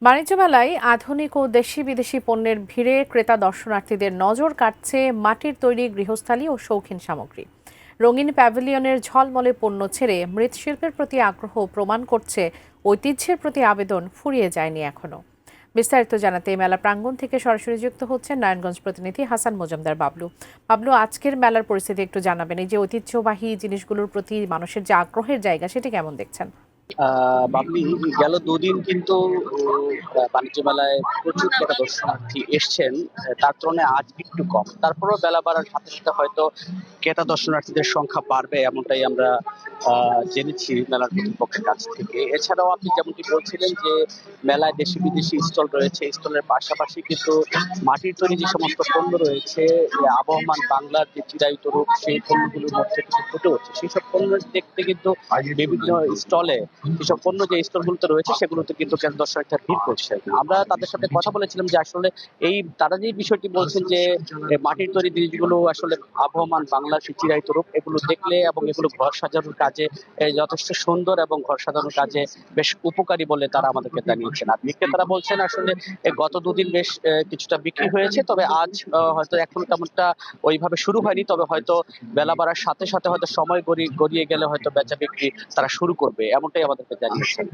বাণিজ্য মেলায় আধুনিক ও দেশি বিদেশি পণ্যের ভিড়ে ক্রেতা দর্শনার্থীদের নজর কাটছে মাটির তৈরি গৃহস্থালী ও শৌখিন সামগ্রী। রঙিন প্যাভিলিয়নের ঝলমলে পণ্য ছেড়ে মৃৎশিল্পের প্রতি আগ্রহ প্রমাণ করছে ঐতিহ্যের প্রতি আবেদন ফুরিয়ে যায়নি এখনো। বিস্তারিত জানাতে মেলা প্রাঙ্গণ থেকে সরাসরি যুক্ত হচ্ছেন নারায়ণগঞ্জ প্রতিনিধি হাসান মোজামদার বাবলু। বাবলু, আজকের মেলার পরিস্থিতি একটু জানাবেন। এই যে ঐতিহ্যবাহী জিনিসগুলোর প্রতি মানুষের যে আগ্রহের জায়গা, সেটি কেমন দেখছেন? বাবলি, গেল দুদিন কিন্তু বাণিজ্য মেলায় প্রচুর টাকা দর্শনার্থী এসছেন। তার তুলনায় আজ একটু কম। তারপরেও বেলা বাড়ার সাথে সাথে হয়তো ক্রেতা দর্শনার্থীদের সংখ্যা বাড়বে, এমনটাই আমরা জেনেছি মেলার কর্তৃপক্ষের কাছ থেকে। এছাড়াও আপনি যেমনটি বলছিলেন যে মেলায় দেশি বিদেশি স্টল রয়েছে, স্টলের পাশাপাশি কিন্তু মাটির তৈরি যে সমস্ত পণ্য রয়েছে, আবহমান বাংলার যে চিরায়ত রূপ, সেই পণ্যগুলোর মধ্যে কিন্তু ফুটে উঠছে। সেই সব পণ্য দেখতে কিন্তু বিভিন্ন স্টলে, যেসব পণ্য যে স্টলগুলোতে রয়েছে সেগুলোতে কিন্তু ক্রেতা দর্শনার্থীরা ভিড় করছে। আমরা তাদের সাথে কথা বলেছিলাম যে আসলে তারা যে বিষয়টি বলছেন যে মাটির তৈরি জিনিসগুলো আসলে আবহমান বাংলার সেই চিরায়ত রূপ, এগুলো দেখলে এবং এগুলো ঘর সাজানোর কাজে যথেষ্ট সুন্দর এবং ঘর সাজানোর কাজে বেশ উপকারী বলে তারা আমাদেরকে জানিয়েছেন। আর বিক্রেতারা বলছেন আসলে গত দুদিন বেশ কিছুটা বিক্রি হয়েছে, তবে আজ হয়তো এখন তেমনটা ওইভাবে শুরু হয়নি। তবে হয়তো বেলা বাড়ার সাথে সাথে হয়তো সময় গড়িয়ে গেলে হয়তো বেচা বিক্রি তারা শুরু করবে, এমনটাই আমাদেরকে জানিয়েছেন।